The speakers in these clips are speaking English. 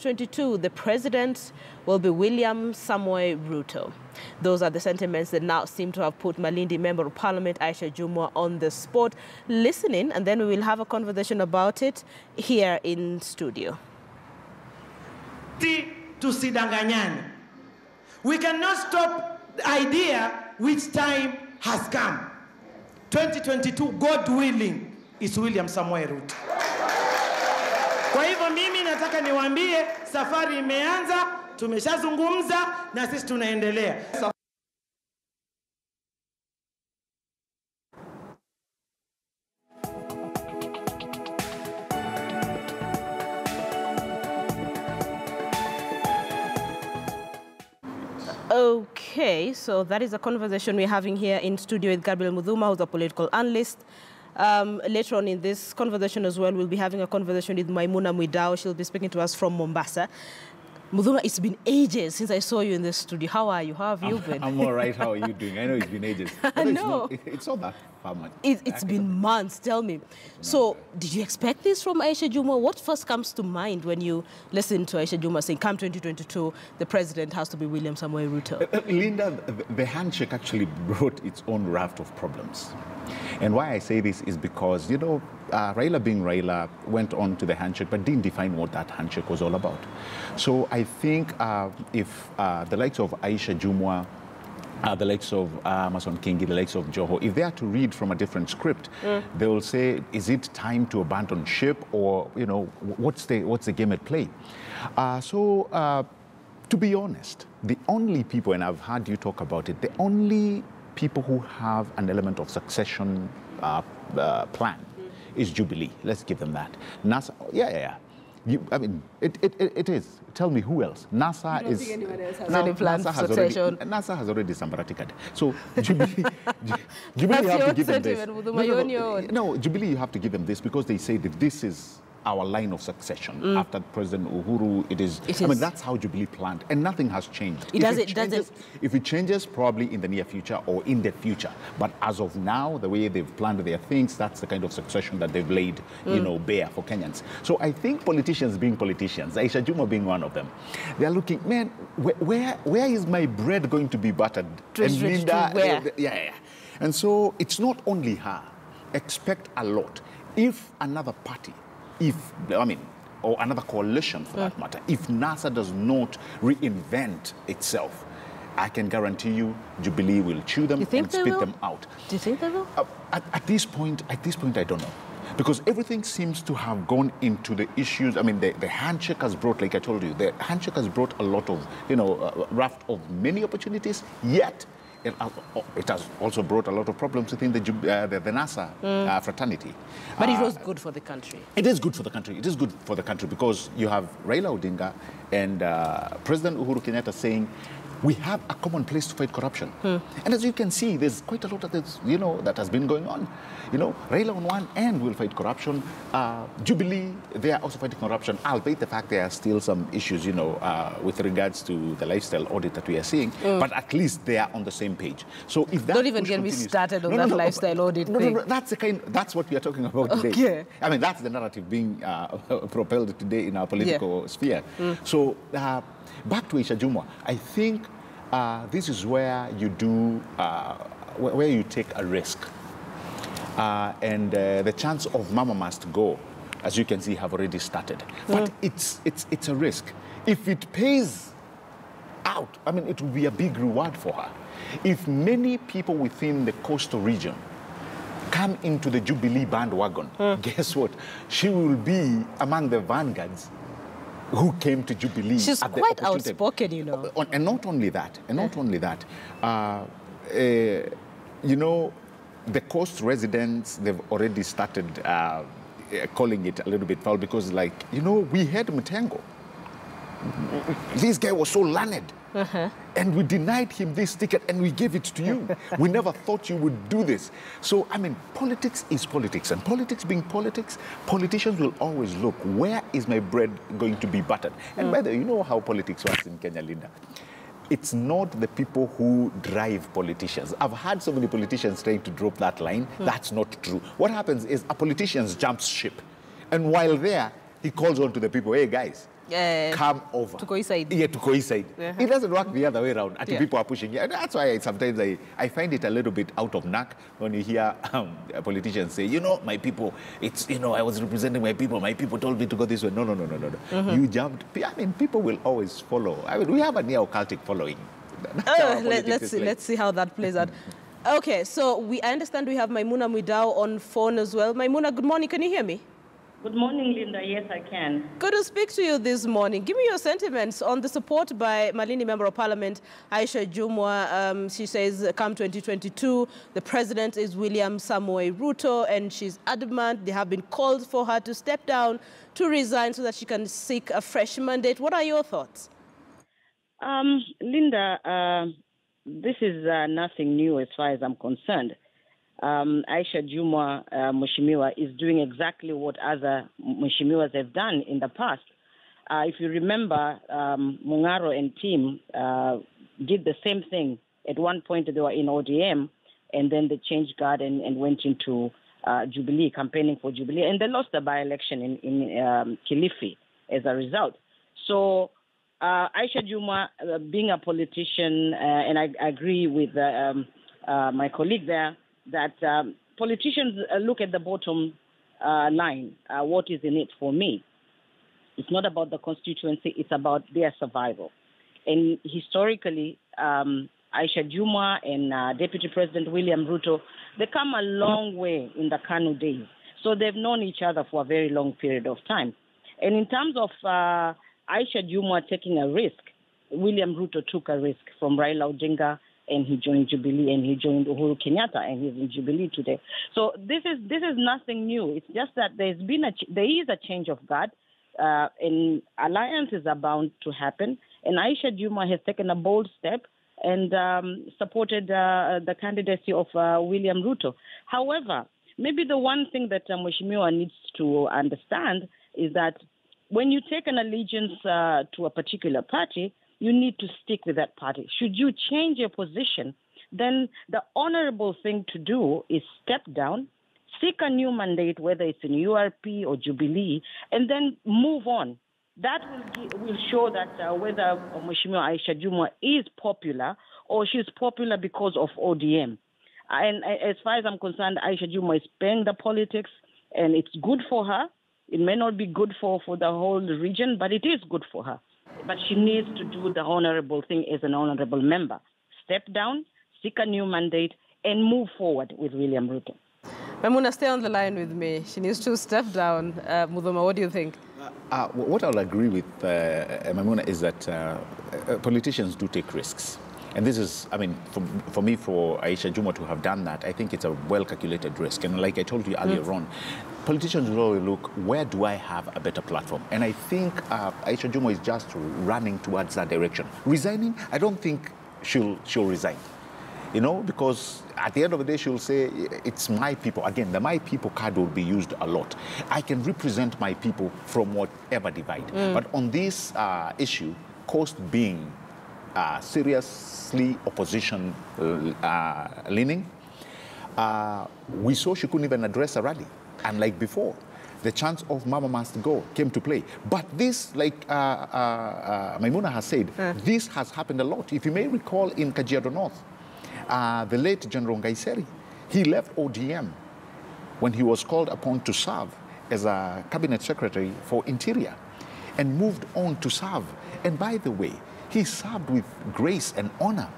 2022, the president will be William Ruto. Those are the sentiments that now seem to have put Malindi Member of Parliament Aisha Jumwa on the spot. Listen in, and then we will have a conversation about it here in studio. Tusidanganyane. We cannot stop the idea which time has come. 2022, God willing, is William Ruto. Kwa hivyo mimi nataka niwaambie safari imeanza, tumeshazungumza na sisi tunaendelea. Okay, so that is a conversation we're having here in studio with Gabriel Mudhuma, who's a political analyst. Later on in this conversation as well, we'll be having a conversation with Maimuna Mwidao. She'll be speaking to us from Mombasa. Mudhuma, it's been ages since I saw you in this studio. How are you? How have you been? I'm all right. How are you doing? I know it's been ages. No. It's not that far much. It's been months. Tell me. So, did you expect this from Aisha Jumwa? What first comes to mind when you listen to Aisha Jumwa saying, come 2022, the president has to be William Ruto? Linda, the handshake actually brought its own raft of problems. And why I say this is because, you know, Raila being Raila went on to the handshake but didn't define what that handshake was all about. So I think if the likes of Aisha Jumwa, the likes of Mason Kingi, the likes of Joho, if they are to read from a different script, they will say, is it time to abandon ship, or, you know, what's the game at play? To be honest, the only people, and I've heard you talk about it, the only people who have an element of succession plan is Jubilee. Let's give them that. NASA, yeah. I mean, it is. Tell me who else? NASA is. Think anyone else has any plan for succession? NASA has already sambaratikat. So Jubilee, Jubilee you have to give them this. No, Jubilee, you have to give them this because they say that this is our line of succession. After President Uhuru, it is. I mean, that's how Jubilee planned, and nothing has changed. If it changes, probably in the near future or in the future. But as of now, the way they've planned their things, that's the kind of succession that they've laid, you know, bare for Kenyans. So I think politicians being politicians, Aisha Jumwa being one of them, they're looking, man, where is my bread going to be buttered? And Linda, yeah. And so it's not only her. Expect a lot. If another party, or another coalition for that matter, if NASA does not reinvent itself, I can guarantee you Jubilee will chew them and spit them out. Do you think they will? At this point, I don't know. Because everything seems to have gone into the issues. I mean, the handshake has brought, like I told you, the handshake has brought a lot of, you know, raft of many opportunities, yet it has also brought a lot of problems within the NASA fraternity. But it was good for the country. It is good for the country. It is good for the country because you have Raila Odinga and President Uhuru Kenyatta saying, we have a common place to fight corruption. And as you can see, there's quite a lot of this, you know, that has been going on. You know, Raila on one end will fight corruption. Jubilee, they are also fighting corruption, albeit the fact there are still some issues, you know, with regards to the lifestyle audit that we are seeing. But at least they are on the same page. So if that don't even get me started on that lifestyle audit thing. No, that's what we are talking about today. Okay. I mean, that's the narrative being propelled today in our political sphere. So back to Aisha Jumwa, I think this is where you do, where you take a risk. And the chance of Mama must go, as you can see, have already started. But it's a risk. If it pays out, I mean, it will be a big reward for her. If many people within the coastal region come into the Jubilee bandwagon, guess what? She will be among the vanguards who came to Jubilee. She's quite outspoken, you know. And not only that, you know, the coast residents, they've already started calling it a little bit foul because, like, you know, we had Mtengo. This guy was so learned. And we denied him this ticket and we gave it to you. We never thought you would do this. So, I mean, politics is politics. And politics being politics, politicians will always look, where is my bread going to be buttered? And by the way, you know how politics works in Kenya, Linda. It's not the people who drive politicians. I've had so many politicians trying to drop that line. That's not true. What happens is a politician jumps ship. And while there, he calls on to the people, hey, guys, come over. To coincide. Yeah, to coincide. It doesn't work the other way around. Until people are pushing. And that's why sometimes I find it a little bit out of knack when you hear politicians say, you know, my people, it's, you know, I was representing my people told me to go this way. No. You jumped. I mean, people will always follow. I mean, we have a neo-cultic following. Let's see how that plays out. Okay, so I understand we have Maimuna Mwidau on phone as well. Maimuna, good morning. Can you hear me? Good morning, Linda. Yes, I can. Good to speak to you this morning. Give me your sentiments on the support by Malindi Member of Parliament Aisha Jumwa. She says, come 2022, the president is William Ruto, and she's adamant they have been called for her to step down, to resign so that she can seek a fresh mandate. What are your thoughts? Linda, this is nothing new as far as I'm concerned. Aisha Jumwa Mheshimiwa is doing exactly what other Mheshimiwas have done in the past. If you remember, Mungaro and team did the same thing. At one point, they were in ODM, and then they changed guard and went into Jubilee, campaigning for Jubilee, and they lost the by-election in Kilifi as a result. So Aisha Jumwa, being a politician, and I agree with my colleague there, that politicians look at the bottom line, what is in it for me. It's not about the constituency, it's about their survival. And historically, Aisha Jumwa and Deputy President William Ruto, they come a long way in the KANU days. So they've known each other for a very long period of time. And in terms of Aisha Jumwa taking a risk, William Ruto took a risk from Raila Odinga, and he joined Jubilee, and he joined Uhuru Kenyatta, and he's in Jubilee today. So this is nothing new. It's just that there is a change of guard, and alliances are bound to happen. And Aisha Jumwa has taken a bold step and supported the candidacy of William Ruto. However, maybe the one thing that Mheshimiwa needs to understand is that when you take an allegiance to a particular party, you need to stick with that party. Should you change your position, then the honorable thing to do is step down, seek a new mandate, whether it's in URP or Jubilee, and then move on. That will show that whether Mheshimiwa Aisha Jumwa is popular or she's popular because of ODM. And as far as I'm concerned, Aisha Jumwa is paying the politics, and it's good for her. It may not be good for the whole region, but it is good for her. But she needs to do the honorable thing as an honorable member. Step down, seek a new mandate, and move forward with William Ruto. Maimuna, stay on the line with me. She needs to step down. Mudhuma, what do you think? What I'll agree with Maimuna is that politicians do take risks. And this is, I mean, for me, for Aisha Jumwa to have done that, I think it's a well-calculated risk. And like I told you earlier on, politicians will always look, where do I have a better platform? And I think Aisha Jumwa is just running towards that direction. Resigning, I don't think she'll resign. You know, because at the end of the day, she'll say, it's my people. Again, the my people card will be used a lot. I can represent my people from whatever divide. But on this issue, cost being seriously opposition leaning, we saw she couldn't even address a rally. Unlike before, the chance of Mama Must Go came to play. But this, like Maimuna has said, this has happened a lot. If you may recall, in Kajiado North, the late General Ngaiseri, he left ODM when he was called upon to serve as a cabinet secretary for Interior and moved on to serve. And by the way, he served with grace and honor.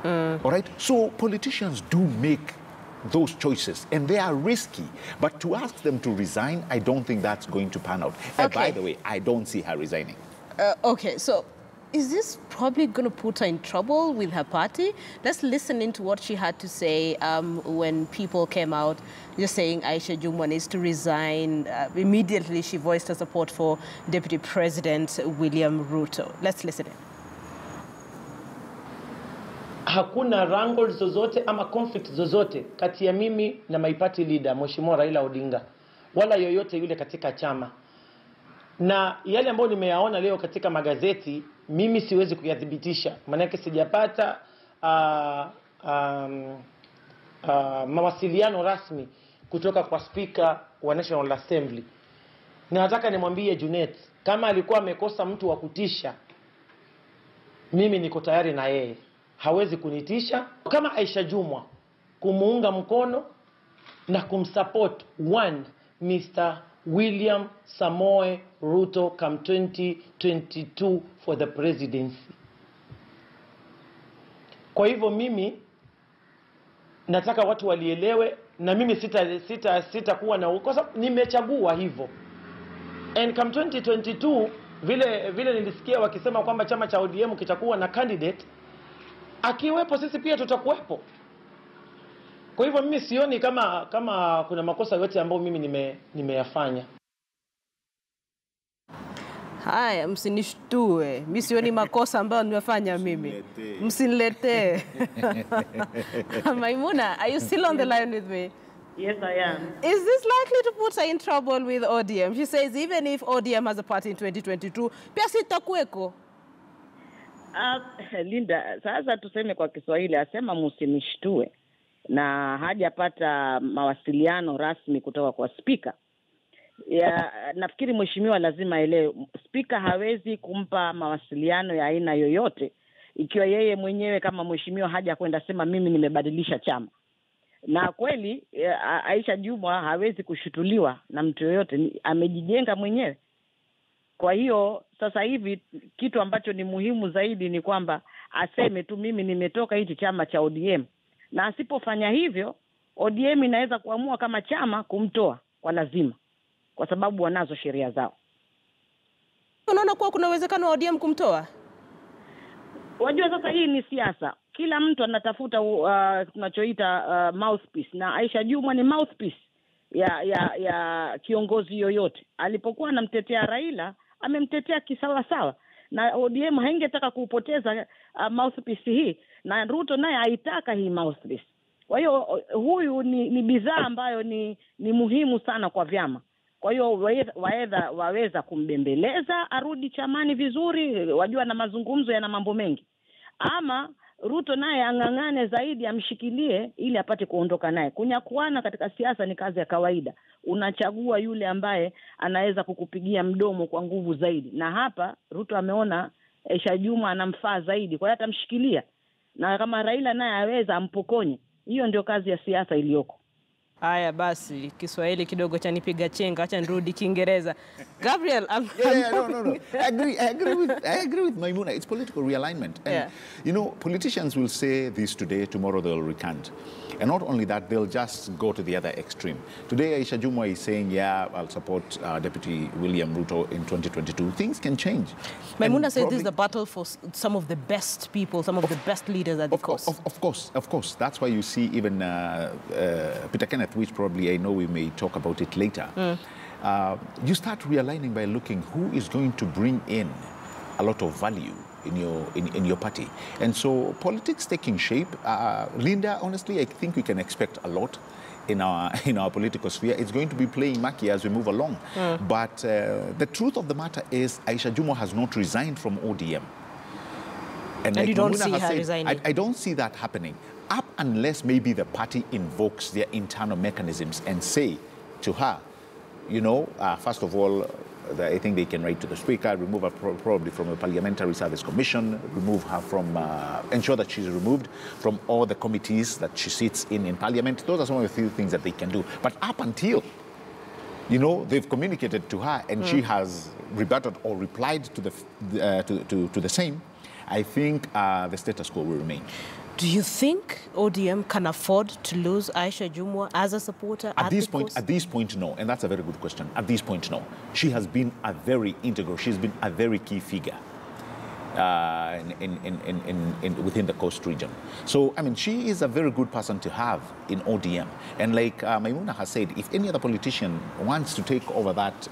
All right? So politicians do make those choices, and they are risky. But to ask them to resign, I don't think that's going to pan out. Okay. And by the way, I don't see her resigning. Okay, so is this probably going to put her in trouble with her party? Let's listen into what she had to say when people came out just saying Aisha Jumwa needs to resign. Immediately, she voiced her support for Deputy President William Ruto. Let's listen in. Hakuna wrangles zozote ama conflict zozote kati ya mimi na my party leader Mheshimiwa Raila Odinga wala yoyote yule katika chama. Na yale ambayo nimeyaona leo katika magazeti mimi siwezi kuyathibitisha. Maana yake sijapata mawasiliano rasmi kutoka kwa speaker wa National Assembly. Na nataka nimwambie Junet, Kama alikuwa amekosa mtu wa kutisha, mimi niko tayari na yeye. Hawezi kunitisha. Kama Aisha Jumwa, kumuunga mkono na kumsupport Mr. William Samoei Ruto come 2022 for the presidency. Kwa hivyo mimi nataka watu walielewe, na mimi sita kuwa na kwa sababu nimechagua hivyo. And come 2022 vile nilisikia wakisema kwamba chama cha ODM kitakuwa na candidate, akiwepo sisi pia tutakuwepo. Kwa hivyo mimi sioni kama kuna makosa yote ambayo mimi nimeyafanya. Haya, msinishtue. Mimi sioni makosa ambayo nimefanya mimi. Msiniletee. Maimuna, are you still on the line with me? Yes, I am. Is this likely to put her in trouble with ODM? She says even if ODM has a party in 2022, pia sitakuweko. Linda, sasa tuseme kwa Kiswahili, asema msinishtue, na hajapata mawasiliano rasmi kutoka kwa speaker. Nafikiri mheshimiwa lazima elewe, speaker hawezi kumpa mawasiliano ya aina yoyote ikiwa yeye mwenyewe kama mheshimiwa haja kwenda sema mimi nimebadilisha chama. Na kweli Aisha Jumwa hawezi kushutuliwa na mtu yoyote, amejijenga mwenyewe. Kwa hiyo sasa hivi kitu ambacho ni muhimu zaidi ni kwamba aseme tu mimi nimetoka hichi chama cha ODM, na asipofanya hivyo ODM inaweza kuamua kama chama kumtoa kwa lazima, kwa sababu wanazo sheria zao. Unaona kuwa kuna uwezekano wa ODM kumtoa? Wajua sasa hii ni siasa. Kila mtu anatafuta tunachoita mouthpiece, na Aisha Jumwa ni mouthpiece ya kiongozi yoyote. Alipokuwa anamtetea Raila, amemtetea kisawa sawa, na ODM haingetaka kupoteza mouthpiece hii, na Ruto naye haitaka hii mouthpiece. Kwa hiyo huyu ni bidhaa ambayo ni muhimu sana kwa vyama. Kwa hiyo waweza kumbembeleza arudi chamani vizuri, wajua na mazungumzo yana mambo mengi, ama Ruto naye ang'ang'ane zaidi, amshikilie ili apate kuondoka naye. Kunyakuana katika siasa ni kazi ya kawaida. Unachagua yule ambaye anaweza kukupigia mdomo kwa nguvu zaidi, na hapa Ruto ameona Aisha Jumwa anamfaa zaidi, kwa hiyo atamshikilia, na kama Raila naye aweza ampokonye. Hiyo ndio kazi ya siasa iliyoko. Haya basi, Kiswahili kidogo cha nipiga chenga, acha nirudi Kiingereza. Gabriel, no. I agree with Maimuna. It's political realignment. And, you know, politicians will say this today, tomorrow they'll recant. And not only that, they'll just go to the other extreme. Today, Aisha Jumwa is saying, yeah, I'll support Deputy William Ruto in 2022. Things can change. Maimuna said this is the battle for some of the best people, some of the best leaders at the coast. Of course. That's why you see even Peter Kenneth, which probably I know we may talk about it later. You start realigning by looking who is going to bring in a lot of value in your party. And so politics taking shape, Linda, honestly, I think we can expect a lot in our political sphere. It's going to be playing murky as we move along. But the truth of the matter is Aisha Jumwa has not resigned from ODM. And like you don't see her resigning? I don't see that happening, up unless maybe the party invokes their internal mechanisms and say to her, you know, first of all, I think they can write to the Speaker, remove her probably from the Parliamentary Service Commission, remove her from, ensure that she's removed from all the committees that she sits in Parliament. Those are some of the few things that they can do. But up until, you know, they've communicated to her and she has rebutted or replied to the same, I think the status quo will remain. Do you think ODM can afford to lose Aisha Jumwa as a supporter at this point? At this point, no. And that's a very good question. At this point, no. She has been a very integral, she's been a very key figure within the coast region. So, I mean, she is a very good person to have in ODM. And like Maimuna has said, if any other politician wants to take over that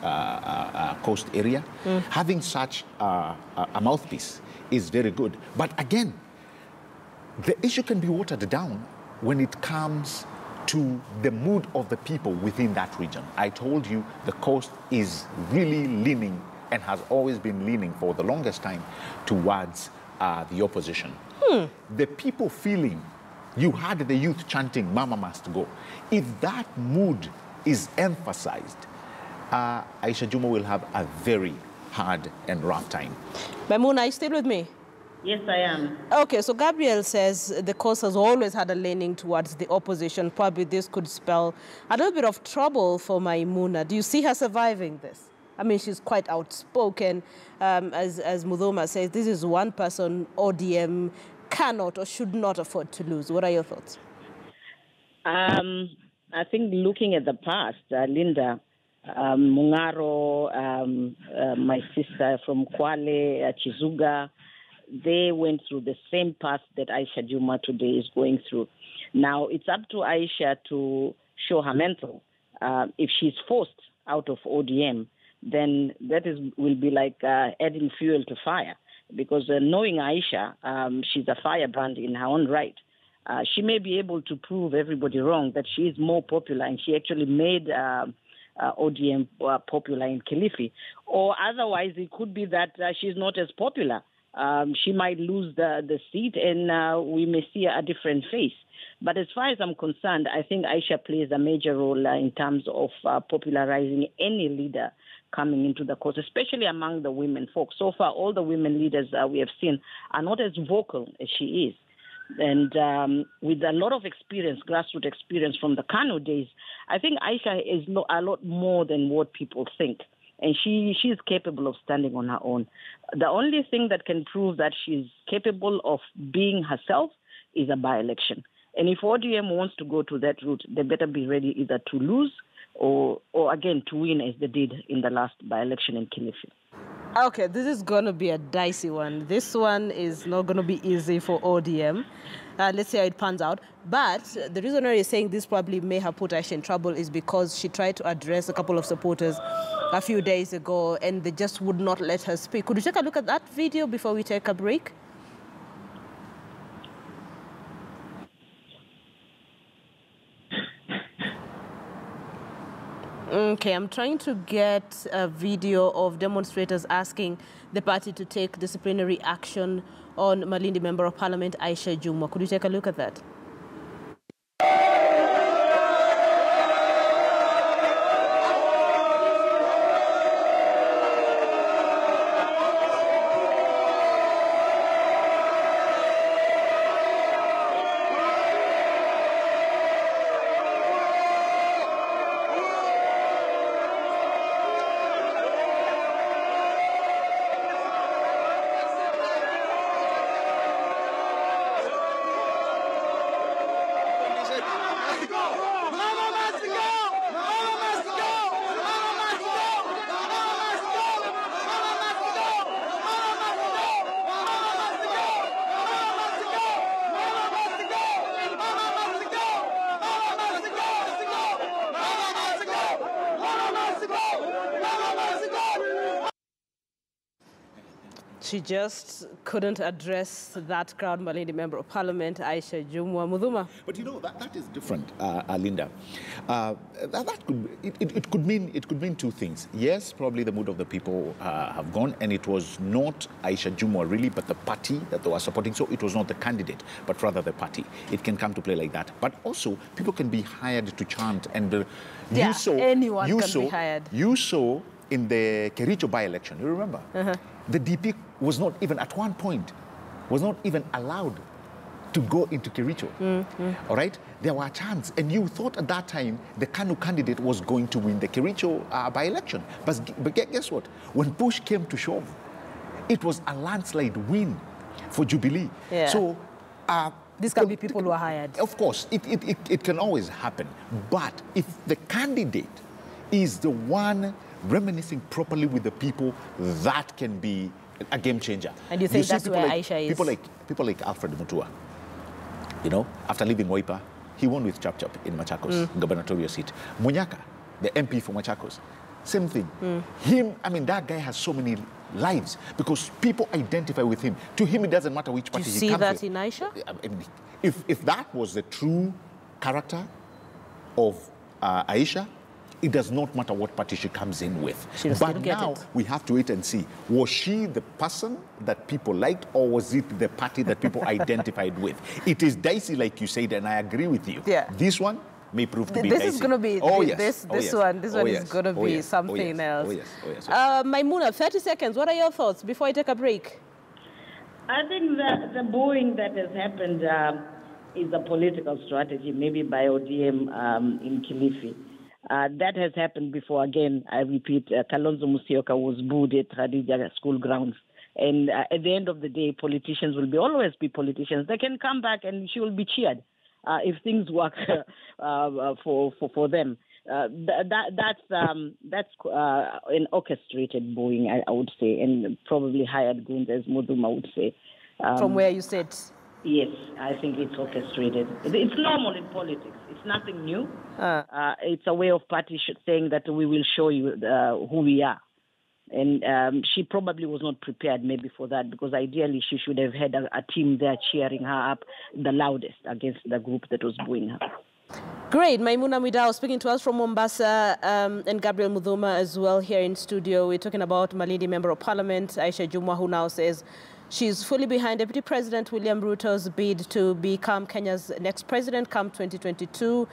coast area, having such a mouthpiece is very good. But again, the issue can be watered down when it comes to the mood of the people within that region. I told you the coast is really leaning and has always been leaning for the longest time towards the opposition. The people feeling, you had the youth chanting, Mama must go. If that mood is emphasized, Aisha Jumwa will have a very hard and rough time. Maimuna, are you still with me? Yes, I am. Okay, so Gabriel says the cause has always had a leaning towards the opposition. Probably this could spell a little bit of trouble for Maimuna. Do you see her surviving this? I mean, she's quite outspoken. As Muthuma says, this is one person ODM cannot or should not afford to lose. What are your thoughts? I think looking at the past, Linda, Mungaro, my sister from Kwale, Chizuga, they went through the same path that Aisha Jumwa today is going through. Now, it's up to Aisha to show her mental. If she's forced out of ODM, then that will be like adding fuel to fire. Because knowing Aisha, she's a firebrand in her own right. She may be able to prove everybody wrong that she is more popular, and she actually made ODM popular in Kilifi. Or otherwise, it could be that she's not as popular. She might lose the seat, and we may see a different face. But as far as I'm concerned, I think Aisha plays a major role in terms of popularizing any leader coming into the cause, especially among the women folk. So far, all the women leaders we have seen are not as vocal as she is. And with a lot of experience, grassroots experience from the Kano days, I think Aisha is a lot more than what people think. And she is capable of standing on her own. The only thing that can prove that she's capable of being herself is a by-election. And if ODM wants to go to that route, they better be ready either to lose or again, to win as they did in the last by-election in Kilifi. Okay, this is going to be a dicey one. This one is not going to be easy for ODM. Let's see how it pans out. But the reason why you're saying this probably may have put Aisha in trouble is because she tried to address a couple of supporters a few days ago and they just would not let her speak. Could you take a look at that video before we take a break? Okay, I'm trying to get a video of demonstrators asking the party to take disciplinary action on Malindi Member of Parliament Aisha Jumwa. Could you take a look at that? She just couldn't address that crowd, Malindi Member of Parliament, Aisha Jumwa. Muthuma. But you know, that is different, Linda. It could mean two things. Yes, probably the mood of the people have gone, and it was not Aisha Jumwa really, but the party that they were supporting. So it was not the candidate, but rather the party. It can come to play like that. But also, people can be hired to chant, and anyone can be hired. You saw in the Kericho by-election, you remember? The DP was not even, at one point, was not even allowed to go into Kericho. All right? There were chants, and you thought at that time the Kanu candidate was going to win the Kericho by-election. But guess what? When push came to shove, it was a landslide win for Jubilee. Yeah. So these can be people who are hired. Of course, it can always happen. But if the candidate is the one reminiscing properly with the people, that can be a game changer. And you think that's where Aisha is? People like Alfred Mutua, you know, after leaving Waipa, he won with Chap Chap in Machakos, gubernatorial seat. Munyaka, the MP for Machakos, same thing. Him, I mean, that guy has so many lives because people identify with him. To him, it doesn't matter which party he comes with. Do you see that in Aisha? I mean, if that was the true character of Aisha, it does not matter what party she comes in with. But now we have to wait and see. Was she the person that people liked, or was it the party that people identified with? It is dicey, like you said, and I agree with you. Yeah. This one, may prove to be This dicey. is going to be this one is going to be something else. Maimuna, 30 seconds. What are your thoughts before I take a break? I think that the booing that has happened is a political strategy, maybe by ODM in Kilifi. That has happened before. Again, I repeat, Kalonzo Musyoka was booed at Khadija school grounds. And at the end of the day, politicians will always be politicians. They can come back and she will be cheered if things work for them. That's an orchestrated booing, I would say, and probably hired goons, as Muduma would say. From where you sit? Yes, I think it's orchestrated. It's normal in politics. It's nothing new. It's a way of party saying that we will show you who we are. And she probably was not prepared maybe for that, because ideally she should have had a team there cheering her up the loudest against the group that was booing her. Great. Maimuna Mwidau speaking to us from Mombasa, and Gabriel Mudhuma as well here in studio. We're talking about Malindi Member of Parliament, Aisha Jumwa, who now says she's fully behind Deputy President William Ruto's bid to become Kenya's next president come 2022.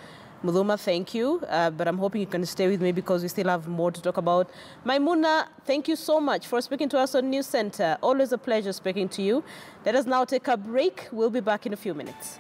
Mudhuma, thank you, but I'm hoping you can stay with me because we still have more to talk about. Maimuna, thank you so much for speaking to us on News Centre. Always a pleasure speaking to you. Let us now take a break. We'll be back in a few minutes.